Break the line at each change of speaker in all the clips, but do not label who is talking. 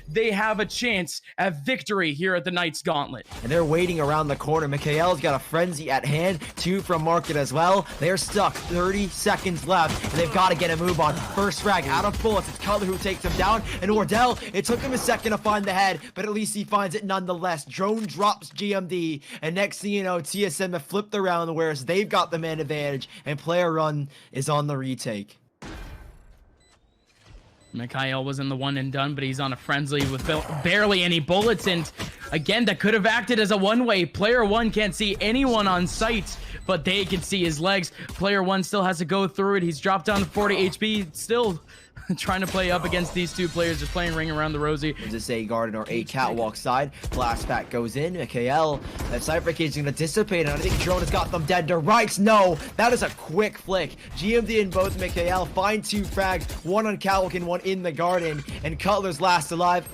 they have a chance at victory here at the Knights Gauntlet.
And they're waiting around the corner. Mikhail's got a frenzy at hand, 2 from Market as well. They're stuck, 30 seconds left, and they've got to get a move on. First frag out of bullets, it's Cutler who takes him down, and Wardell, it took him a second to find the head, but at least he finds it nonetheless. Drone drops GMD, and next thing you know, TSM have flipped around, whereas they've got the man advantage, and Player Run is on the retake.
Mikhail wasn't the one and done, but he's on a frenzy with barely any bullets, and again, that could have acted as a one-way. Player one can't see anyone on site, but they can see his legs. Player one still has to go through it. He's dropped down to 40 HP, still trying to play up against these two players, just playing ring around the rosy.
This A garden or A catwalk side. Blast pack goes in. Mikhail, that Cypher Cage is going to dissipate, and I think Drone has got them dead to rights. No, that is a quick flick. GMD and both Mikhail find 2 frags, 1 on catwalk and 1 in the garden, and Cutler's last alive.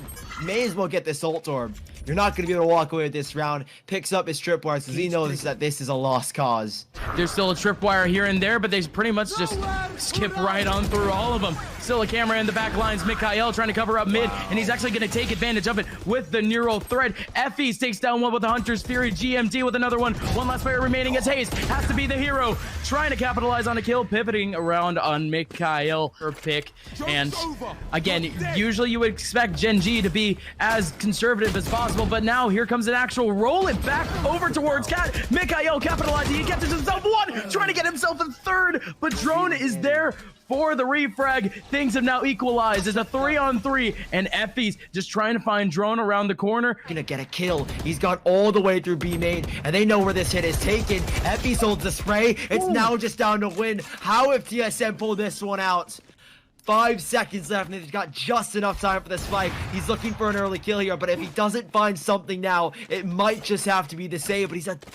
May as well get this ult orb. You're not going to be able to walk away with this round. Picks up his tripwires because he knows that this is a lost cause.
There's still a tripwire here and there, but they pretty much just skip right on through all of them. Still a camera in the back lines. Mikhail trying to cover up mid, and he's actually going to take advantage of it with the neural thread. Effie's takes down one with the Hunter's Fury. GMD with another one. One last player remaining as Hayes has to be the hero. Trying to capitalize on a kill, pivoting around on Mikhail for pick. And again, usually you would expect Gen G to be as conservative as possible, but now here comes an actual roll it back over towards Cat. Mikhail capitalizing. He gets himself 1, trying to get himself a 3rd, but Drone is there for the refrag. Things have now equalized. It's a 3-on-3, and Effie's just trying to find Drone around the corner.
Gonna get a kill. He's gone all the way through B main, and they know where this hit is taken. Effie's holds the spray. It's now just down to win. How if TSM pull this one out? 5 seconds left, and he's got just enough time for this fight. He's looking for an early kill here, but if he doesn't find something now, it might just have to be the save, but he's at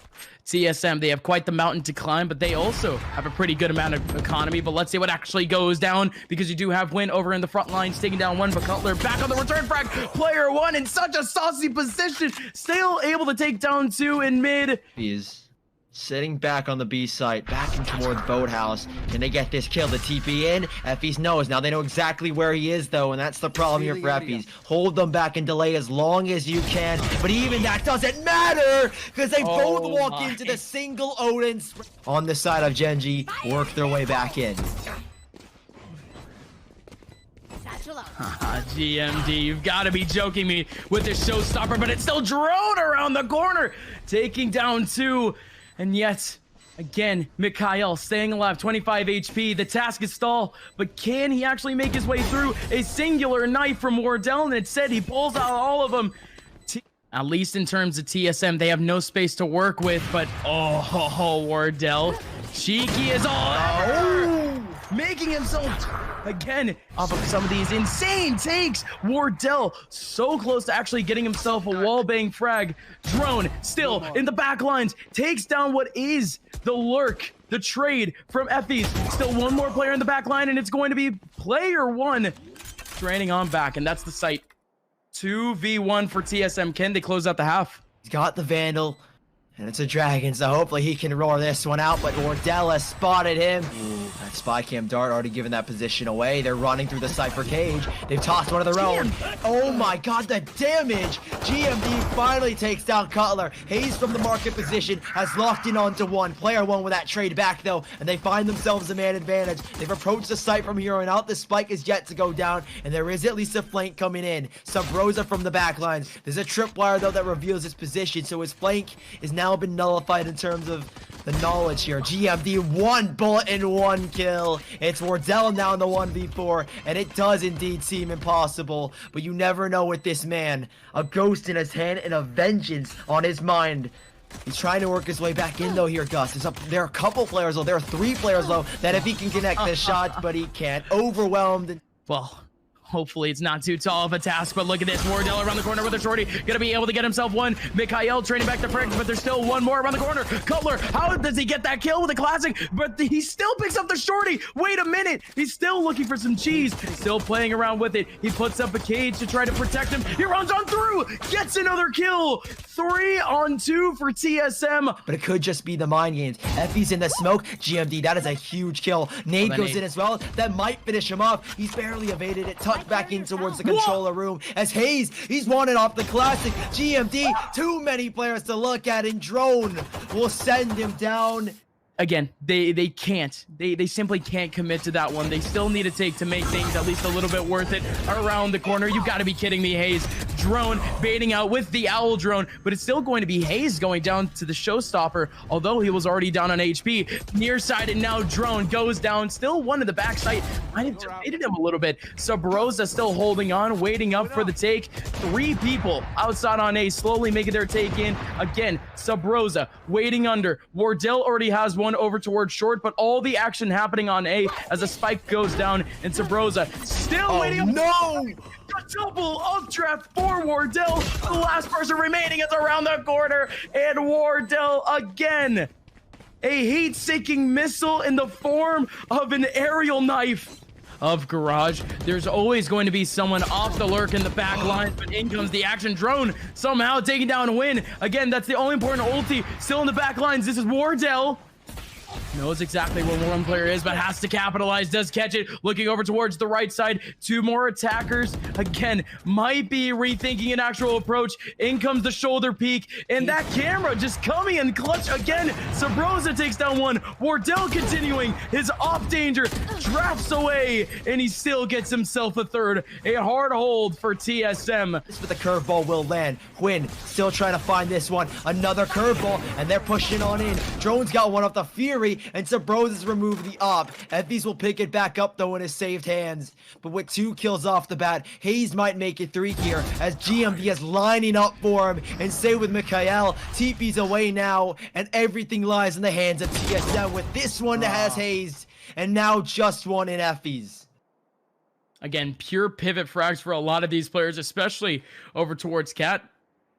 TSM, they have quite the mountain to climb, but they also have a pretty good amount of economy. But let's see what actually goes down, because you do have Win over in the front lines, taking down one, but Cutler back on the return frag. Player one in such a saucy position, still able to take down 2 in mid.
He is sitting back on the B site, backing towards Boathouse. Can they get this kill? The TP in. Effie's knows. Now they know exactly where he is, though, and that's the problem here for Effie's. Hold them back and delay as long as you can, but even that doesn't matter, because they both walk into the single Odin on the side of Gen G, work their way back in.
GMD, you've got to be joking me with this showstopper, but it's still Drone around the corner, taking down 2. And yet, again, Mikhail staying alive, 25 HP. The task is stall, but can he actually make his way through? A singular knife from Wardell, and it said he pulls out all of them. At least in terms of TSM, they have no space to work with, but oh, Wardell. Cheeky is all making himself again off of some of these insane takes. Wardell so close to actually getting himself a wallbang frag. Drone still in the back lines, takes down what is the lurk, the trade from Effie's. Still one more player in the back line, and it's going to be player one draining on back, and that's the site. 2v1 for TSM. Can they close out the half?
He's got the Vandal, and it's a Dragon, so hopefully he can roar this one out, but Wardell has spotted him. That spy cam dart already given that position away. They're running through the Cypher Cage. They've tossed one of their own. Oh my god, the damage! GMD finally takes down Cutler. Hayes from the market position has locked in onto 1. Player 1 with that trade back, though, and they find themselves a man advantage. They've approached the site from here on out. The spike is yet to go down, and there is at least a flank coming in. Sub-Rosa from the back lines. There's a tripwire, though, that reveals his position, so his flank is now been nullified in terms of the knowledge here. GMD, 1 bullet and 1 kill. It's Wardell now in the 1v4, and it does indeed seem impossible, but you never know with this man. A ghost in his hand and a vengeance on his mind. He's trying to work his way back in, though, here, Gus. There are a couple players, though. There are 3 players, though, that if he can connect this shot, but he can't. Overwhelmed.
Well, hopefully it's not too tall of a task, but look at this. Wardell around the corner with a shorty. Gonna be able to get himself 1. Mikhail training back to Frank, but there's still 1 more around the corner. Cutler, how does he get that kill with a classic? But he still picks up the shorty. Wait a minute. He's still looking for some cheese. Still playing around with it. He puts up a cage to try to protect him. He runs on through. Gets another kill. 3-on-2 for TSM.
But it could just be the mind games. Effie's in the smoke. GMD, that is a huge kill. Nade goes in as well. That might finish him off. He's barely evaded it. Touch walked back in towards the controller room as Hayes, he's wanted off the classic GMD. Too many players to look at, and Drone will send him down.
Again, they can't. They simply can't commit to that one. They still need a take to make things at least a little bit worth it around the corner. You got to be kidding me, Hayes. Drone baiting out with the Owl Drone, but it's still going to be Hayes going down to the Showstopper, although he was already down on HP. Near side, and now Drone goes down. Still one of the backside. Might have debated him a little bit. Sabrosa still holding on, waiting up for the take. 3 people outside on A, slowly making their take in. Again, Sabrosa waiting under. Wardell already has one over towards short, but all the action happening on A as a spike goes down, and Sabrosa still waiting.
No!
A double up trap for Wardell. The last person remaining is around the corner, and Wardell again. A heat-seeking missile in the form of an aerial knife of Garage. There's always going to be someone off the lurk in the back line, but in comes the action. Drone somehow taking down a win. Again, that's the only important ulti still in the back lines. This is Wardell. Knows exactly where one player is, but has to capitalize. Does catch it. Looking over towards the right side. 2 more attackers. Again, might be rethinking an actual approach. In comes the shoulder peek. And that camera just coming in clutch again. Sabrosa takes down one. Wardell continuing his off danger. Drafts away. And he still gets himself a third. A hard hold for TSM.
This, but the curveball will land. Quinn still trying to find this one. Another curveball. And they're pushing on in. Drone's got one off the Fury. And Sabrosa's removed the op. Effys will pick it back up though in his saved hands. But with 2 kills off the bat, Hayes might make it 3 here as GMD is lining up for him. And stay with Mikhail. TP's away now, and everything lies in the hands of TSM with this one that has Hayes. And now just one in Effys.
Again, pure pivot frags for a lot of these players, especially over towards Cat.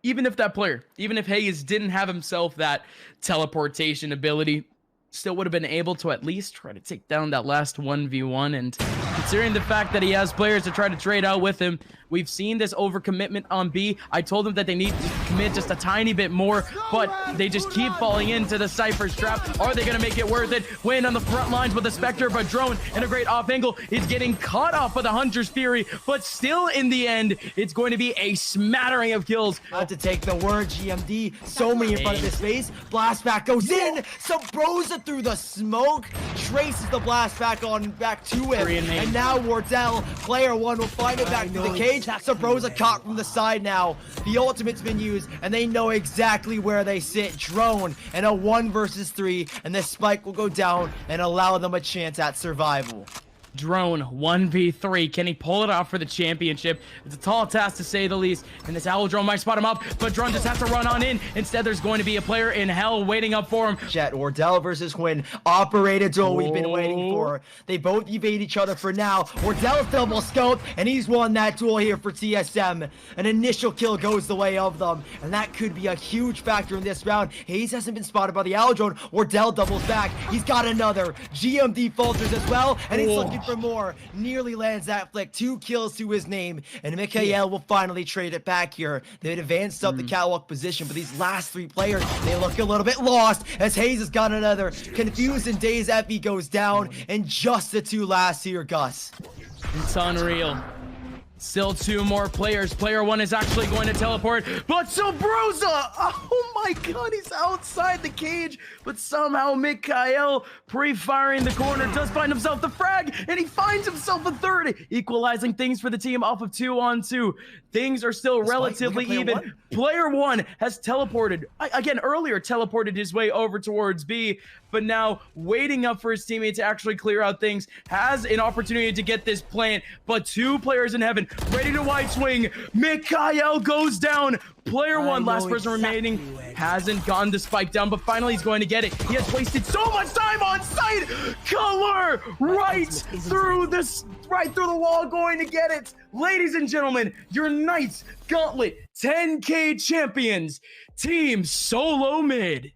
Even if that player, even if Hayes didn't have himself that teleportation ability, still would have been able to at least try to take down that last 1v1. And considering the fact that he has players to try to trade out with him, we've seen this overcommitment on B. I told them that they need to commit just a tiny bit more, but they just keep falling into the Cypher's trap. Are they going to make it worth it? Win on the front lines with the Spectre, but Drone in a great off angle is getting caught off by the Hunter's Fury, but still in the end, it's going to be a smattering of kills.
About to take the word, GMD. So many in front of his face. Blast back goes in. Sabrosa through the smoke. Traces the blast back to him. And now Wardell, player 1, will find it back to the cage. Sabrosa caught from the side now. The ultimate's been used, and they know exactly where they sit. Drone and a 1 versus 3, and this spike will go down and allow them a chance at survival.
Drone 1v3. Can he pull it off for the championship? It's a tall task to say the least, and this Owl Drone might spot him up, but Drone just has to run on in. Instead, there's going to be a player in hell waiting up for him.
Jet, Wardell versus Quinn. Operated duel we've been waiting for. They both evade each other for now. Wardell's double scoped, and he's won that duel here for TSM. An initial kill goes the way of them, and that could be a huge factor in this round. Hayes hasn't been spotted by the Owl Drone. Wardell doubles back. He's got another. GMD falters as well, and he's looking for more. Nearly lands that flick. 2 kills to his name, and Mikhail will finally trade it back here. They'd advanced up the catwalk position, but these last 3 players, they look a little bit lost as Hayes has got another. Confused and dazed, Effy goes down, and just the 2 last here, Gus.
It's unreal. Still 2 more players. Player 1 is actually going to teleport, but Sabrosa! Oh my god, he's outside the cage, but somehow Mikhail, pre-firing the corner, does find himself the frag, and he finds himself a 3rd, equalizing things for the team off of 2-on-2. Things are still relatively even. Player 1 has teleported, again, earlier teleported his way over towards B, but now waiting up for his teammate to actually clear out things, has an opportunity to get this plant, but 2 players in heaven, ready to wide swing. Mikhail goes down. Player 1, last person remaining, hasn't gotten the spike down, but finally he's going to get it. He has wasted so much time on site. Color right through the wall, going to get it. Ladies and gentlemen, your Knights Gauntlet 10K champions, Team Solo Mid.